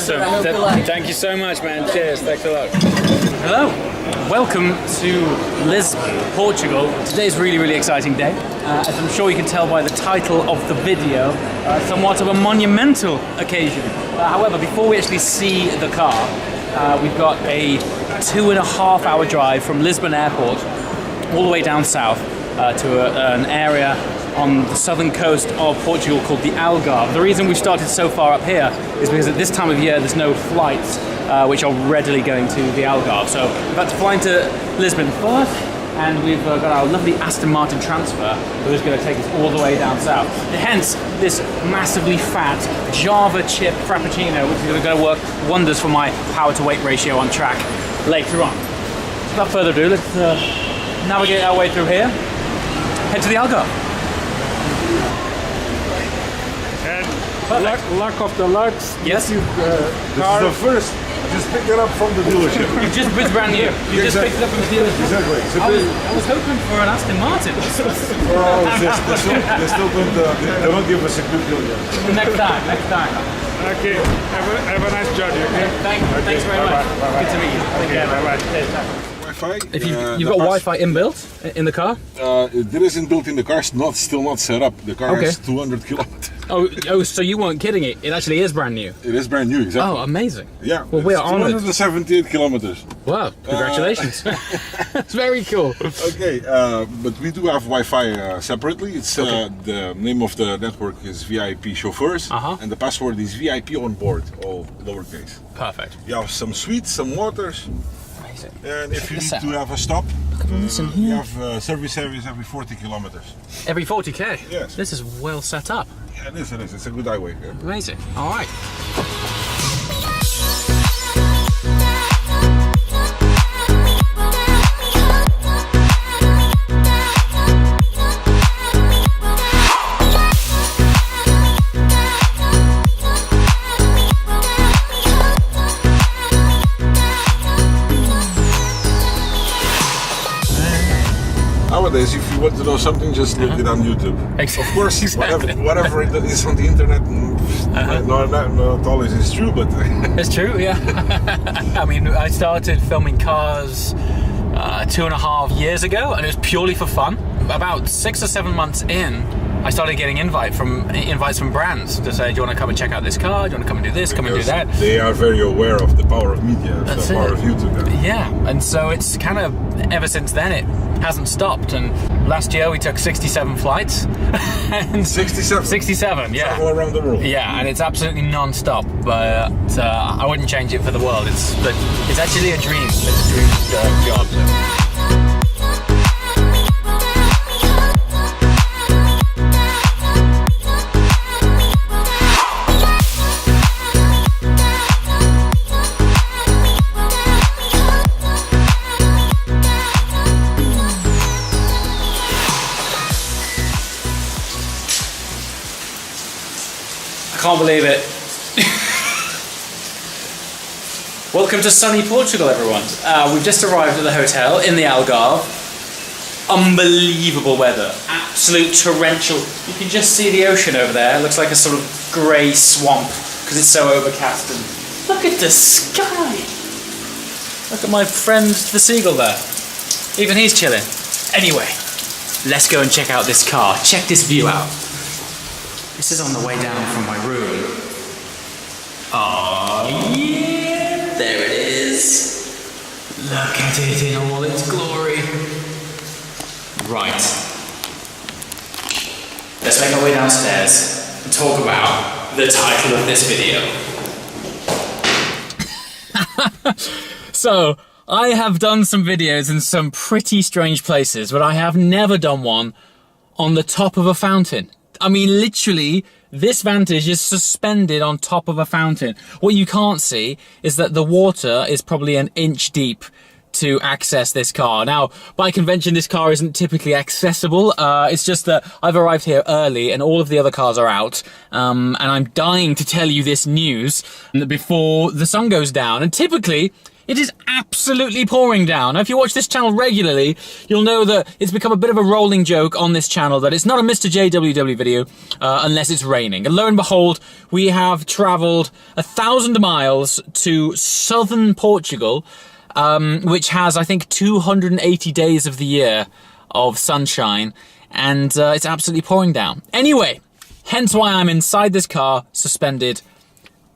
Awesome. Thank you so much, man. Cheers. Thanks a lot. Hello. Welcome to Lisbon, Portugal. Today's a really, really exciting day. As I'm sure you can tell by the title of the video, somewhat of a monumental occasion. However, before we actually see the car, we've got a 2.5 hour drive from Lisbon Airport all the way down south to an area on the southern coast of Portugal called the Algarve. The reason we've started so far up here is because at this time of year there's no flights which are readily going to the Algarve. So we've had to fly into Lisbon first, and we've got our lovely Aston Martin transfer which is going to take us all the way down south. Hence this massively fat Java chip Frappuccino, which is going to work wonders for my power to weight ratio on track later on. Without further ado, let's navigate our way through here, head to the Algarve. And luck of the lucks. Yes. This is the first. Just picked it up from the dealership. It's brand new. You just picked it up from the dealership. Exactly. I was hoping for an Aston Martin. Well, they still don't give us a good deal yet. Next time. Okay. Have a nice journey. Okay. Thanks very much. Bye-bye. Good to meet you. Take care. Bye-bye. Wi-Fi. If you've got Wi-Fi inbuilt in the car? There isn't built in the car. It's still not set up. The car has 200 kilometers. Oh, so you weren't kidding it? It actually is brand new. It is brand new, exactly. Oh, amazing. Yeah. Well, we are honoured. 278 kilometers. Wow, congratulations. It's very cool. Okay, but we do have Wi-Fi separately. It's the name of the network is VIP Chauffeurs, and the password is VIP on board, all lowercase. Perfect. You have some sweets, some waters. Amazing. And if you need to have a stop, you have service areas every 40 kilometers. Every 40k? Yes. This is well set up. Yeah, it is. It's a good highway. Yeah. Amazing. All right. Nowadays, if you want to know something, just look it on YouTube. Exactly. Of course, Exactly. whatever it is on the internet, not always is true, but It's true, yeah. I mean, I started filming cars 2.5 years ago, and it was purely for fun. About 6 or 7 months in, I started getting invites from brands to say, do you want to come and check out this car? Do you want to come and do this? Come and do that? They are very aware of the power of media, the power of YouTube. Yeah, and so it's kind of, ever since then, it hasn't stopped. And last year we took 67 flights. 67? 67, yeah. All around the world. Yeah, and it's absolutely non-stop, but I wouldn't change it for the world. It's actually a dream. It's a dream job. So. I can't believe it. Welcome to sunny Portugal, everyone. We've just arrived at the hotel in the Algarve. Unbelievable weather. Absolute torrential. You can just see the ocean over there. It looks like a sort of grey swamp because it's so overcast. And look at the sky. Look at my friend the seagull there. Even he's chilling. Anyway, let's go and check out this car. Check this view out. This is on the way down from my room. Oh yeah, there it is. Look at it in all its glory. Right. Let's make our way downstairs and talk about the title of this video. So, I have done some videos in some pretty strange places, but I have never done one on the top of a fountain. I mean, literally, this Vantage is suspended on top of a fountain. What you can't see is that the water is probably an inch deep to access this car. Now, by convention, this car isn't typically accessible. It's just that I've arrived here early and all of the other cars are out. And I'm dying to tell you this news before the sun goes down. And typically, It is absolutely pouring down. Now, if you watch this channel regularly, you'll know that it's become a bit of a rolling joke on this channel that it's not a Mr. JWW video unless it's raining. And lo and behold, we have travelled 1,000 miles to southern Portugal, which has, I think, 280 days of the year of sunshine, and it's absolutely pouring down. Anyway, hence why I'm inside this car, suspended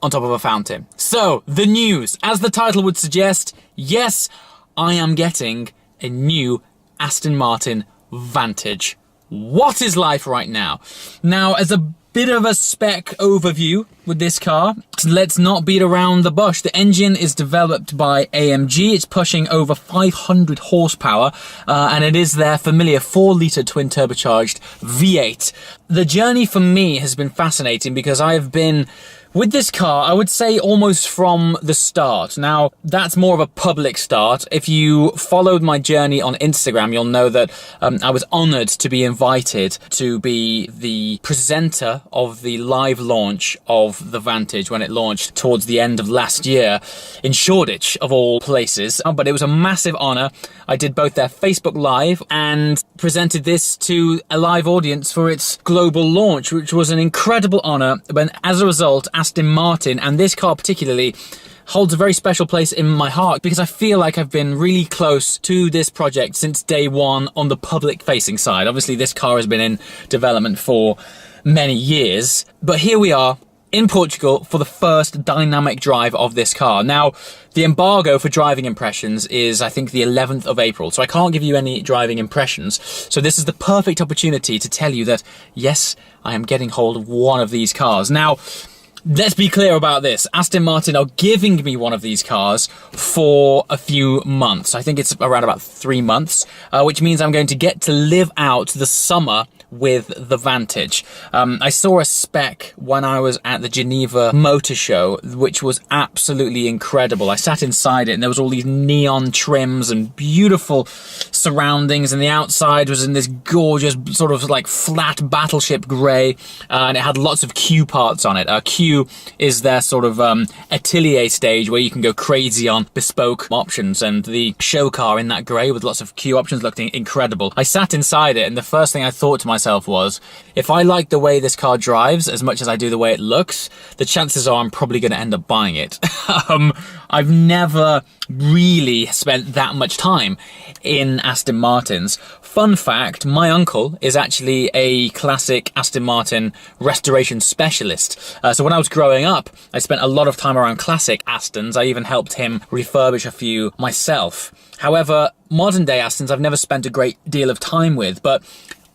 on top of a fountain. So, the news. As the title would suggest, yes, I am getting a new Aston Martin Vantage. What is life right now? Now, as a bit of a spec overview with this car, let's not beat around the bush. The engine is developed by AMG. It's pushing over 500 horsepower, and it is their familiar 4-litre twin turbocharged V8. The journey for me has been fascinating because I have been with this car, I would say almost from the start. Now, that's more of a public start. If you followed my journey on Instagram, you'll know that I was honoured to be invited to be the presenter of the live launch of the Vantage when it launched towards the end of last year in Shoreditch, of all places. But it was a massive honour. I did both their Facebook Live and presented this to a live audience for its global launch, which was an incredible honour. But as a result, Aston Martin, and this car particularly, holds a very special place in my heart because I feel like I've been really close to this project since day one on the public facing side. Obviously, this car has been in development for many years, but here we are in Portugal for the first dynamic drive of this car. Now, the embargo for driving impressions is, I think, the 11th of April, so I can't give you any driving impressions. So this is the perfect opportunity to tell you that, yes, I am getting hold of one of these cars. Now, let's be clear about this. Aston Martin are giving me one of these cars for a few months. I think it's around about 3 months, which means I'm going to get to live out the summer with the Vantage. I saw a spec when I was at the Geneva Motor Show, which was absolutely incredible. I sat inside it and there was all these neon trims and beautiful surroundings, and the outside was in this gorgeous sort of like flat battleship grey, and it had lots of Q parts on it. Q is their sort of atelier stage where you can go crazy on bespoke options, and the show car in that grey with lots of Q options looked incredible. I sat inside it and the first thing I thought to myself was, if I like the way this car drives as much as I do the way it looks, the chances are I'm probably going to end up buying it. I've never really spent that much time in Aston Martins. Fun fact, my uncle is actually a classic Aston Martin restoration specialist. So when I was growing up, I spent a lot of time around classic Astons. I even helped him refurbish a few myself. However, modern day Astons I've never spent a great deal of time with, but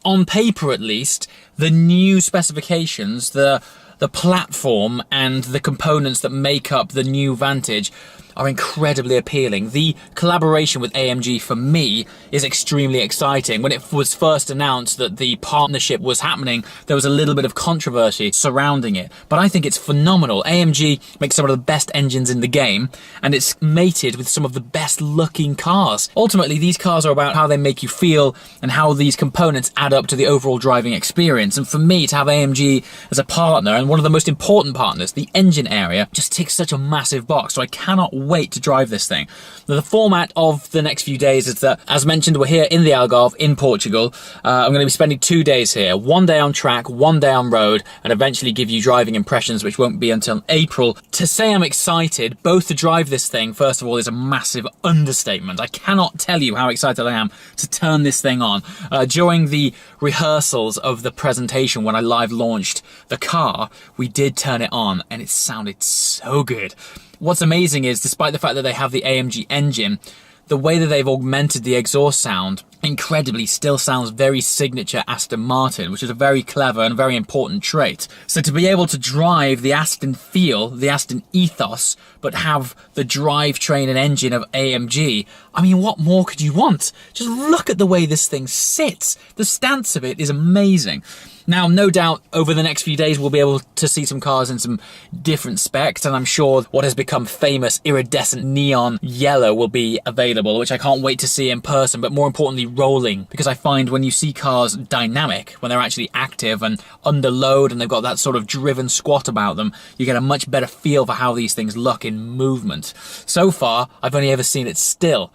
on paper at least, the new specifications, the platform and the components that make up the new Vantage are incredibly appealing. The collaboration with AMG for me is extremely exciting. When it was first announced that the partnership was happening, there was a little bit of controversy surrounding it, but I think it's phenomenal. AMG makes some of the best engines in the game, and it's mated with some of the best looking cars. Ultimately, these cars are about how they make you feel and how these components add up to the overall driving experience. And for me to have AMG as a partner, and one of the most important partners, the engine area, just ticks such a massive box. So I cannot wait to drive this thing. Now, the format of the next few days is that, as mentioned, we're here in the Algarve in Portugal. I'm going to be spending 2 days here, 1 day on track, 1 day on road, and eventually give you driving impressions, which won't be until April. To say I'm excited both to drive this thing, first of all, is a massive understatement. I cannot tell you how excited I am to turn this thing on. During the rehearsals of the presentation when I live launched the car, we did turn it on and it sounded so good. What's amazing is, despite the fact that they have the AMG engine, the way that they've augmented the exhaust sound incredibly still sounds very signature Aston Martin, which is a very clever and very important trait. So to be able to drive the Aston feel, the Aston ethos, but have the drivetrain and engine of AMG, I mean, what more could you want? Just look at the way this thing sits. The stance of it is amazing. Now, no doubt, over the next few days, we'll be able to see some cars in some different specs, and I'm sure what has become famous iridescent neon yellow will be available, which I can't wait to see in person, but more importantly, rolling, because I find when you see cars dynamic, when they're actually active and under load and they've got that sort of driven squat about them, you get a much better feel for how these things look in movement. So far, I've only ever seen it still.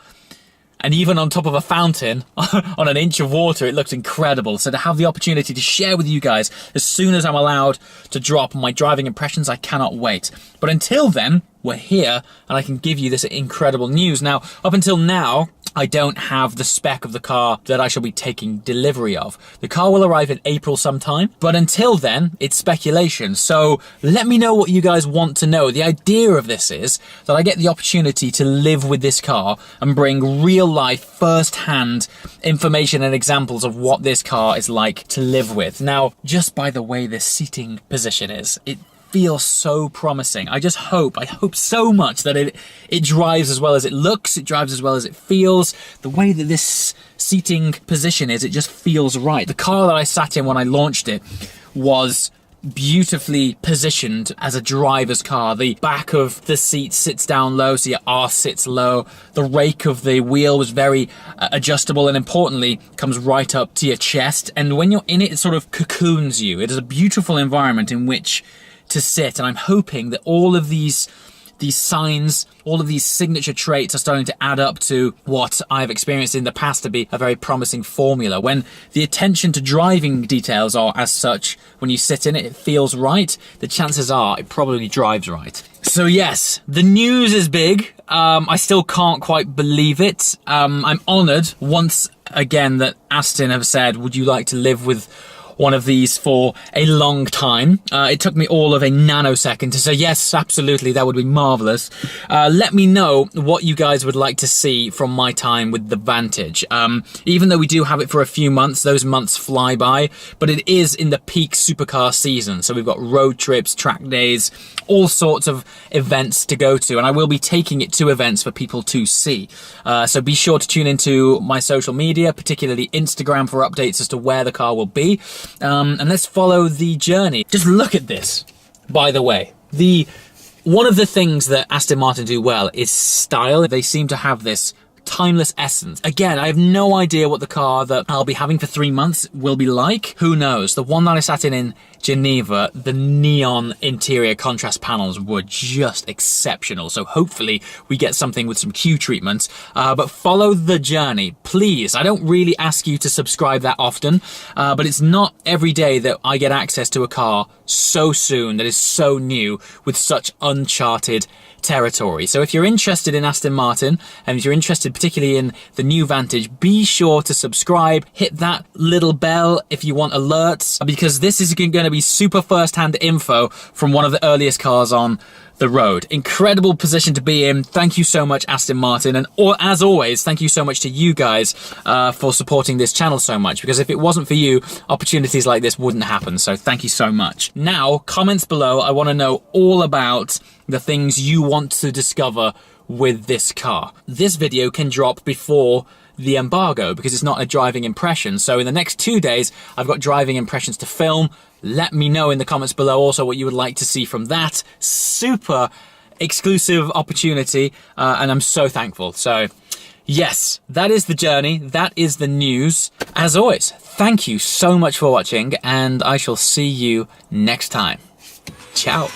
And even on top of a fountain, on an inch of water, it looked incredible. So to have the opportunity to share with you guys as soon as I'm allowed to drop my driving impressions, I cannot wait. But until then, we're here and I can give you this incredible news. Now, up until now, I don't have the spec of the car that I shall be taking delivery of. The car will arrive in April sometime, but until then, it's speculation. So let me know what you guys want to know. The idea of this is that I get the opportunity to live with this car and bring real life, first-hand information and examples of what this car is like to live with. Now, just by the way this seating position is, it feels so promising. I hope so much that it drives as well as it looks, it drives as well as it feels. The way that this seating position is, it just feels right. The car that I sat in when I launched it was beautifully positioned as a driver's car. The back of the seat sits down low, so your arse sits low. The rake of the wheel was very adjustable, and importantly, comes right up to your chest. And when you're in it, it sort of cocoons you. It is a beautiful environment in which to sit, and I'm hoping that all of these signs, all of these signature traits are starting to add up to what I've experienced in the past to be a very promising formula. When the attention to driving details are as such, when you sit in it, it feels right, the chances are it probably drives right. So yes, the news is big. I still can't quite believe it. I'm honoured once again that Aston have said, would you like to live with one of these for a long time? It took me all of a nanosecond to say, yes, absolutely, that would be marvellous. Let me know what you guys would like to see from my time with the Vantage. Even though we do have it for a few months, those months fly by, but it is in the peak supercar season. So we've got road trips, track days, all sorts of events to go to, and I will be taking it to events for people to see. So be sure to tune into my social media, particularly Instagram, for updates as to where the car will be. And let's follow the journey. Just look at this, by the way. One of the things that Aston Martin do well is style. They seem to have this timeless essence. Again, I have no idea what the car that I'll be having for 3 months will be like. Who knows? The one that I sat in Geneva, the neon interior contrast panels were just exceptional. So hopefully we get something with some Q treatment. But follow the journey, please. I don't really ask you to subscribe that often, but it's not every day that I get access to a car so soon that is so new with such uncharted territory. So if you're interested in Aston Martin, and if you're interested particularly in the new Vantage, be sure to subscribe, hit that little bell if you want alerts, because this is going to be super first-hand info from one of the earliest cars on the road. Incredible position to be in. Thank you so much, Aston Martin, and as always, thank you so much to you guys for supporting this channel so much, because if it wasn't for you, opportunities like this wouldn't happen. So thank you so much. Now, comments below. I want to know all about the things you want to discover with this car. This video can drop before the embargo because it's not a driving impression. So in the next 2 days, I've got driving impressions to film. Let me know in the comments below also what you would like to see from that super exclusive opportunity, and I'm so thankful. So yes, that is the journey, that is the news. As always, thank you so much for watching, and I shall see you next time. Ciao.